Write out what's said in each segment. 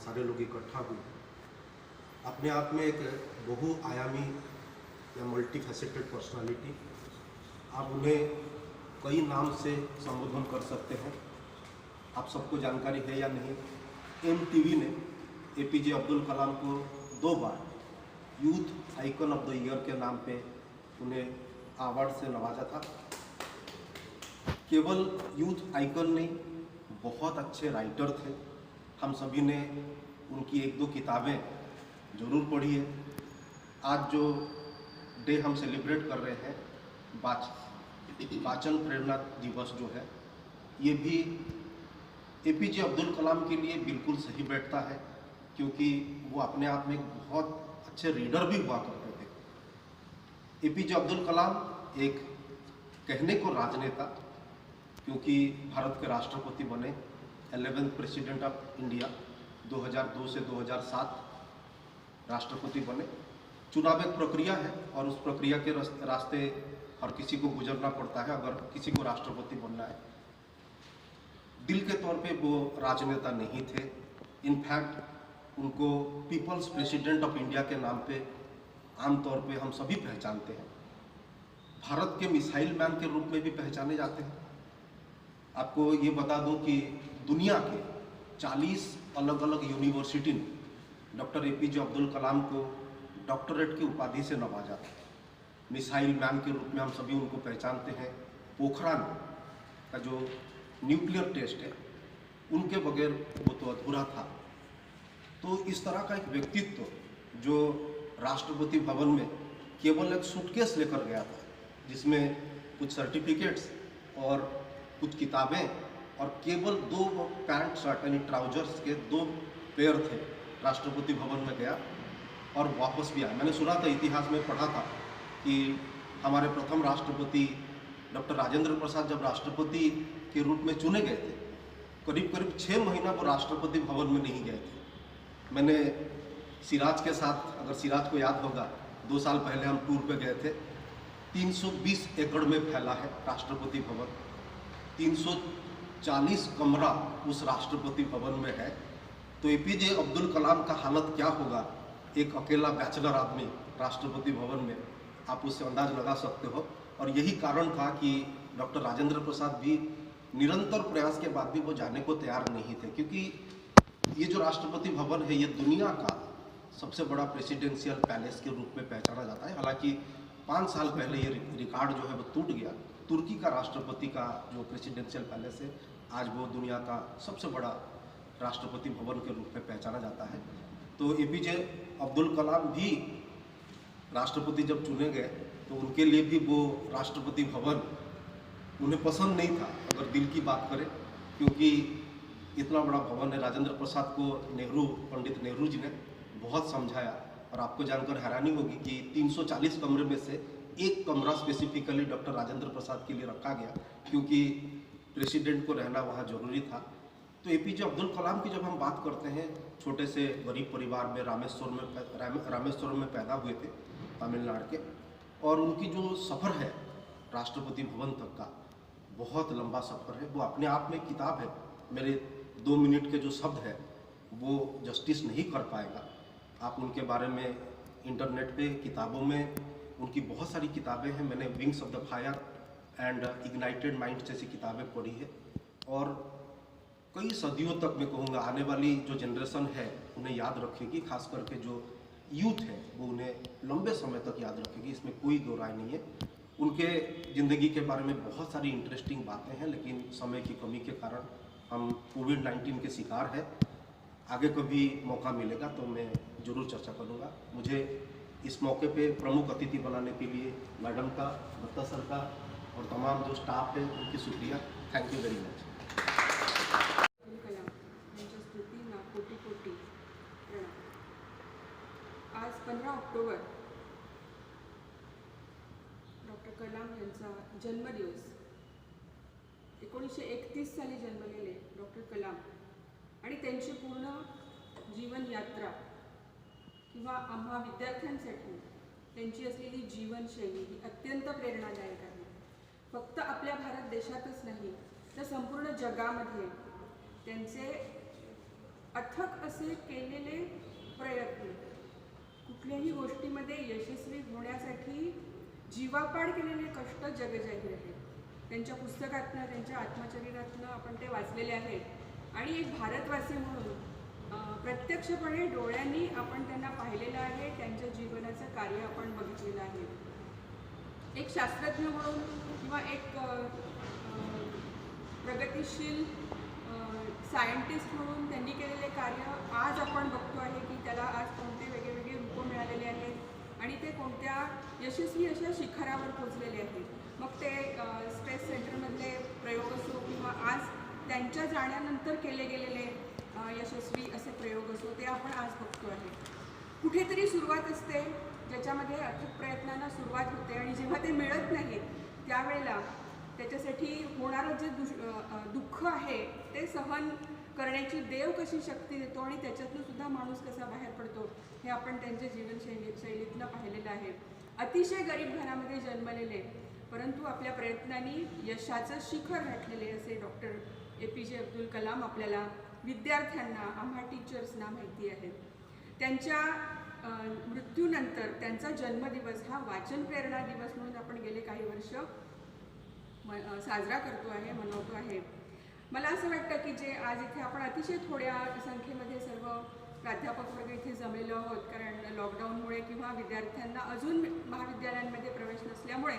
सारे लोग इकट्ठा हुए हैं। अपने आप में एक बहुआयामी या मल्टी फैसेटेड पर्सनालिटी, आप उन्हें कई नाम से संबोधन कर सकते हैं। आप सबको जानकारी है या नहीं, MTV ने APJ अब्दुल कलाम को 2 बार youth icon of the year के नाम पे उन्हें अवार्ड से नवाजा था। केवल यूथ आइकन नहीं, बहुत अच्छे राइटर थे। हम सभी ने उनकी 1-2 किताबें ज़रूर पढ़ी है। आज जो डे हम सेलिब्रेट कर रहे हैं, वाचन प्रेरणा दिवस जो है, ये भी APJ अब्दुल कलाम के लिए बिल्कुल सही बैठता है, क्योंकि वो अपने आप में एक बहुत अच्छे रीडर भी हुआ करते थे। APJ अब्दुल कलाम एक कहने को राजनेता, क्योंकि भारत के राष्ट्रपति बने 11th प्रेसिडेंट ऑफ इंडिया, 2002 से 2007 राष्ट्रपति बने। चुनाव एक प्रक्रिया है और उस प्रक्रिया के रास्ते हर किसी को गुजरना पड़ता है अगर किसी को राष्ट्रपति बनना है। दिल के तौर पे वो राजनेता नहीं थे। इनफैक्ट उनको पीपल्स प्रेसिडेंट ऑफ इंडिया के नाम पे आमतौर पे हम सभी पहचानते हैं। भारत के मिसाइल मैन के रूप में भी पहचाने जाते हैं। आपको ये बता दूं कि दुनिया के 40 अलग अलग यूनिवर्सिटी ने डॉक्टर APJ अब्दुल कलाम को डॉक्टरेट की उपाधि से नवाजा था। मिसाइल मैन के रूप में हम सभी उनको पहचानते हैं। पोखरान का जो न्यूक्लियर टेस्ट है, उनके बगैर वो तो अधूरा था। तो इस तरह का एक व्यक्तित्व जो राष्ट्रपति भवन में केवल एक सूटकेस लेकर गया था, जिसमें कुछ सर्टिफिकेट्स और कुछ किताबें और केवल 2 पैंट शर्ट यानी ट्राउजर्स के 2 पेयर थे, राष्ट्रपति भवन में गया और वापस भी आया। मैंने सुना था, इतिहास में पढ़ा था कि हमारे प्रथम राष्ट्रपति डॉक्टर राजेंद्र प्रसाद जब राष्ट्रपति के रूप में चुने गए थे, करीब करीब 6 महीना वो राष्ट्रपति भवन में नहीं गए थे। मैंने सिराज के साथ, अगर सिराज को याद होगा, 2 साल पहले हम टूर पे गए थे। 320 एकड़ में फैला है राष्ट्रपति भवन, 340 कमरा उस राष्ट्रपति भवन में है। तो APJ अब्दुल कलाम का हालत क्या होगा, एक अकेला बैचलर आदमी राष्ट्रपति भवन में, आप उससे अंदाज लगा सकते हो। और यही कारण था कि डॉक्टर राजेंद्र प्रसाद भी निरंतर प्रयास के बाद भी वो जाने को तैयार नहीं थे, क्योंकि ये जो राष्ट्रपति भवन है, ये दुनिया का सबसे बड़ा प्रेसिडेंशियल पैलेस के रूप में पहचाना जाता है। हालांकि 5 साल पहले ये रिकॉर्ड जो है वो टूट गया। तुर्की का राष्ट्रपति का जो प्रेसिडेंशियल पैलेस है, आज वो दुनिया का सबसे बड़ा राष्ट्रपति भवन के रूप में पहचाना जाता है। तो APJ अब्दुल कलाम भी राष्ट्रपति जब चुने गए, तो उनके लिए भी वो राष्ट्रपति भवन उन्हें पसंद नहीं था, अगर दिल की बात करें, क्योंकि इतना बड़ा भवन है। राजेंद्र प्रसाद को पंडित नेहरू जी ने बहुत समझाया, और आपको जानकर हैरानी होगी कि 340 कमरे में से 1 कमरा स्पेसिफिकली डॉक्टर राजेंद्र प्रसाद के लिए रखा गया, क्योंकि प्रेसिडेंट को रहना वहाँ जरूरी था। तो APJ अब्दुल कलाम की जब हम बात करते हैं, छोटे से गरीब परिवार में रामेश्वरम में पैदा हुए थे, तमिलनाडु के, और उनकी जो सफ़र है राष्ट्रपति भवन तक का, बहुत लंबा सफ़र है। वो अपने आप में किताब है। मेरे 2 मिनट के जो शब्द है वो जस्टिस नहीं कर पाएगा। आप उनके बारे में इंटरनेट पे, किताबों में, उनकी बहुत सारी किताबें हैं। मैंने wings of the fire and ignited mind जैसी किताबें पढ़ी है, और कई सदियों तक मैं कहूँगा आने वाली जो जनरेशन है उन्हें याद रखेगी। खास करके जो यूथ है वो उन्हें लंबे समय तक याद रखेगी, इसमें कोई दो राय नहीं है। उनके ज़िंदगी के बारे में बहुत सारी इंटरेस्टिंग बातें हैं, लेकिन समय की कमी के कारण हम कोविड-19 के शिकार हैं। आगे कभी मौका मिलेगा तो मैं ज़रूर चर्चा करूँगा। मुझे इस मौके पे प्रमुख अतिथि बनाने के लिए मैडम का, दत्ता सर का और तमाम जो स्टाफ है उनकी शुक्रिया। Thank you very much. आज 15 ऑक्टोबर डॉक्टर कलाम यांचा जन्मदिवस। 1931 साली जन्मलेले डॉक्टर कलाम आणि त्यांची पूर्ण जीवन यात्रा किंवा आम्हा विद्यार्थ्यांसाठी त्यांची असलेली जीवनशैली ही अत्यंत प्रेरणादायक आहे। फक्त आपल्या भारत देशातच नाही तर संपूर्ण जगामध्ये त्यांचे अथक असे केलेले प्रयत्न, कुठल्याही गोष्टीमध्ये यशस्वी होण्यासाठी जीवापाड केलेले कष्ट जगजाहीर आहेत. त्यांच्या पुस्तकातनं, त्यांच्या आत्मचरित्रातनं आपण ते वाचलेले आहेत आणि एक भारतवासी म्हणून प्रत्यक्षपणे डोळ्यांनी आपण त्यांना पाहिलेलं आहे, त्यांच्या जीवनाचं कार्य आपण बघितलेलं आहे. एक शास्त्रज्ञ म्हणून किंवा एक प्रगतिशील सायंटिस्ट म्हणून त्यांनी केलेले कार्य आज आपण बघतो आहे की त्याला आज कोणते वेगवेगळे रूपं मिळालेले आहेत आणि ते कोणत्या यशस्वी अशा शिखरावर पोचलेले आहेत. मग ते स्पेस सेंटरमधले प्रयोग असो किंवा आज त्यांच्या जाण्यानंतर केले गेलेले यशस्वी असे प्रयोग असो, ते आपण आज बघतो आहे. कुठेतरी सुरुवात असते ज्याच्यामध्ये अथक प्रयत्नांना सुरुवात होते आणि जेव्हा ते मिळत नाहीत त्यावेळेला त्याच्यासाठी होणारं जे दुःख आहे ते सहन करण्याची देव कशी शक्ती देतो आणि त्याच्यातून सुद्धा माणूस कसा बाहेर पडतो हे आपण त्यांच्या जीवनशैलीतनं पाहिलेलं आहे. अतिशय गरीब घरामध्ये जन्मलेले परंतु आपल्या प्रयत्नांनी यशाचं शिखर गाठलेले असे डॉक्टर APJ अब्दुल कलाम आपल्याला विद्यार्थ्यांना, आम्हा टीचर्सना माहिती आहेत. त्यांच्या मृत्यूनंतर त्यांचा जन्मदिवस हा वाचन प्रेरणा दिवस म्हणून आपण गेले काही वर्ष साजरा करतो आहे, मनवतो आहे. मला असं वाटतं की जे आज इथे आपण अतिशय थोड्या संख्येमध्ये सर्व प्राध्यापक वगैरे इथे जमलेलो आहोत, कारण लॉकडाऊनमुळे किंवा विद्यार्थ्यांना अजून महाविद्यालयांमध्ये प्रवेश नसल्यामुळे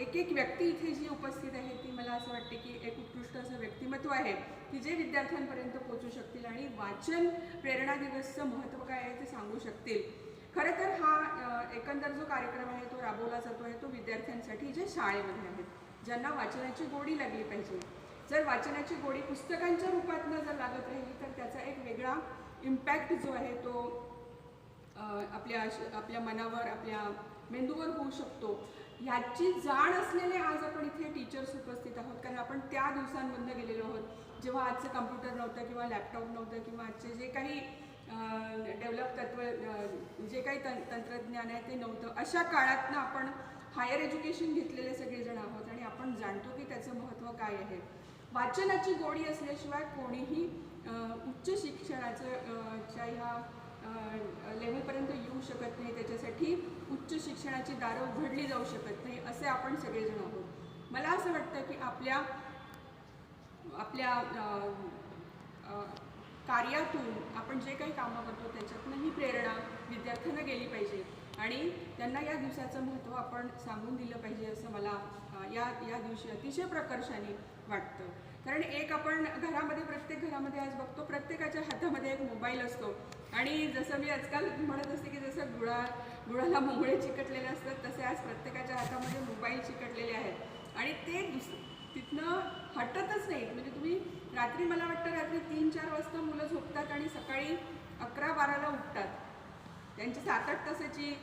एक व्यक्ती इथे जी उपस्थित आहे ती मला असं वाटते की एक उत्कृष्ट असं व्यक्तिमत्व आहे की जे विद्यार्थ्यांपर्यंत पोहोचू शकतील आणि वाचन प्रेरणा दिवसचं महत्त्व काय आहे ते सांगू शकतील. खरं तर हा एकंदर जो कार्यक्रम आहे तो राबवला जातो आहे तो विद्यार्थ्यांसाठी जे शाळेमध्ये आहेत, ज्यांना वाचनाची गोडी लागली पाहिजे. जर वाचनाची गोडी पुस्तकांच्या रूपातनं जर लागत राहिली तर त्याचा एक वेगळा इम्पॅक्ट जो आहे तो आपल्या मनावर, आपल्या मेंदूवर होऊ शकतो. ह्याची जाण असलेले आज आपण इथे टीचर्स उपस्थित आहोत, कारण आपण त्या दिवसांमधनं गेलेलो आहोत जेव्हा आजचं कम्प्युटर नव्हतं किंवा लॅपटॉप नव्हतं किंवा आजचे जे काही डेव्हलप जे काही तंत्रज्ञान आहे ते नव्हतं. अशा काळातनं आपण हायर एज्युकेशन घेतलेले सगळेजण आहोत आणि आपण जाणतो की त्याचं महत्त्व काय आहे. वाचनाची गोडी असल्याशिवाय कोणीही उच्च शिक्षणाच्या ह्या लेवलपर्यंत येऊ शकत नाही, त्याच्यासाठी उच्च शिक्षणाची दारं उघडली जाऊ शकत नाही, असे आपण सगळेजण आहोत. मला असं वाटतं की आपल्या कार्यातून आपण जे काही कामं करतो त्याच्यातनं ही प्रेरणा विद्यार्थ्यांना गेली पाहिजे आणि त्यांना या दिवसाचं महत्त्व आपण सांगून दिलं पाहिजे असं मला या दिवशी अतिशय प्रकर्षाने वाटतं. कारण एक आपण प्रत्येक घरामध्ये आज बघतो प्रत्येकाच्या हातामध्ये एक मोबाईल असतो आणि जसं मी आजकाल म्हणत असते की जसं गुळाला मोंगळे चिकटलेले असतात तसे आज प्रत्येकाच्या हातामध्ये मोबाईल चिकटलेले आहेत आणि ते तिथनं हटतच नाहीत. म्हणजे तुम्ही रात्री, मला वाटतं रात्री 3-4 वाजता मुलं झोपतात आणि सकाळी 11-12ला उठतात. त्यांची 7-8 तासाची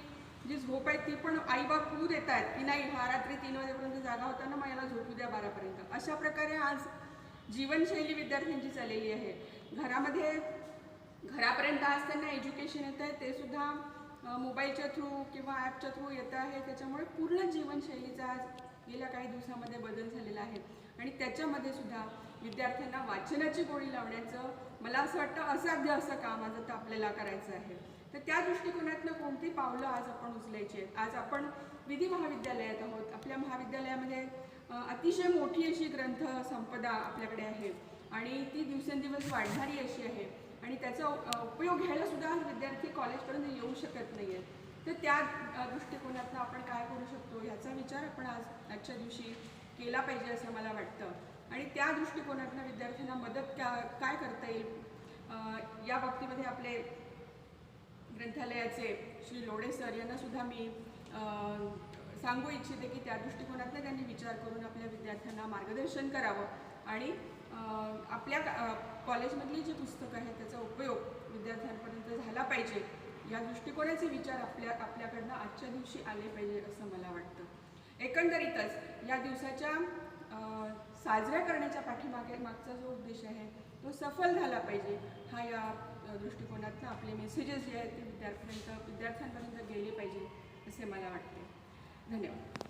जी झोप आहे ती पण आईबाप होऊ देत आहेत की नाही, हा रात्री 3 वाजेपर्यंत जागा होता ना, मग याला झोपू द्या 12पर्यंत. अशा प्रकारे आज जीवनशैली विद्यार्थ्यांची चाललेली आहे. घरापर्यंत आज त्यांना एज्युकेशन येतं आहे ते सुद्धा मोबाईलच्या थ्रू किंवा ॲपच्या थ्रू येतं आहे. त्याच्यामुळे पूर्ण जीवनशैलीचा आज गेल्या काही दिवसामध्ये बदल झालेला आहे आणि त्याच्यामध्ये सुद्धा विद्यार्थ्यांना वाचनाची गोडी लावण्याचं मला असं वाटतं असाध्य असं काम आज आता आपल्याला करायचं आहे. तर त्या दृष्टिकोनातनं कोणती पावलं आज आपण उचलायची आहेत. आज आपण विधी महाविद्यालयात आहोत. आपल्या महाविद्यालयामध्ये अतिशय मोठी अशी ग्रंथ संपदा आपल्याकडे आहे आणि ती दिवसेंदिवस वाढणारी अशी आहे आणि त्याचा उपयोग घ्यायला सुद्धा आज विद्यार्थी कॉलेजपर्यंत येऊ शकत नाही आहेत. तर त्या दृष्टिकोनातनं आपण काय करू शकतो ह्याचा विचार आपण आजच्या दिवशी केला पाहिजे असं मला वाटतं आणि त्या दृष्टिकोनातनं विद्यार्थ्यांना मदत काय करता येईल या बाबतीमध्ये आपले ग्रंथालयाचे श्री लोढे सर यांना सुद्धा मी सांगू इच्छिते की त्या दृष्टिकोनातनं त्यांनी विचार करून आपल्या विद्यार्थ्यांना मार्गदर्शन करावं आणि आपल्या कॉलेजमधली जी पुस्तकं आहेत त्याचा उपयोग विद्यार्थ्यांपर्यंत झाला पाहिजे या दृष्टिकोनाचे विचार आपल्याकडनं आजच्या दिवशी आले पाहिजे असं मला वाटतं. एकंदरीतच या दिवसाच्या साजऱ्या करण्याच्या मागचा जो उद्देश आहे तो सफल झाला पाहिजे हा या दृष्टिकोनातनं आपले मेसेजेस जे आहेत ते विद्यार्थ्यांपर्यंत गेले पाहिजे असे मला वाटते. धन्यवाद.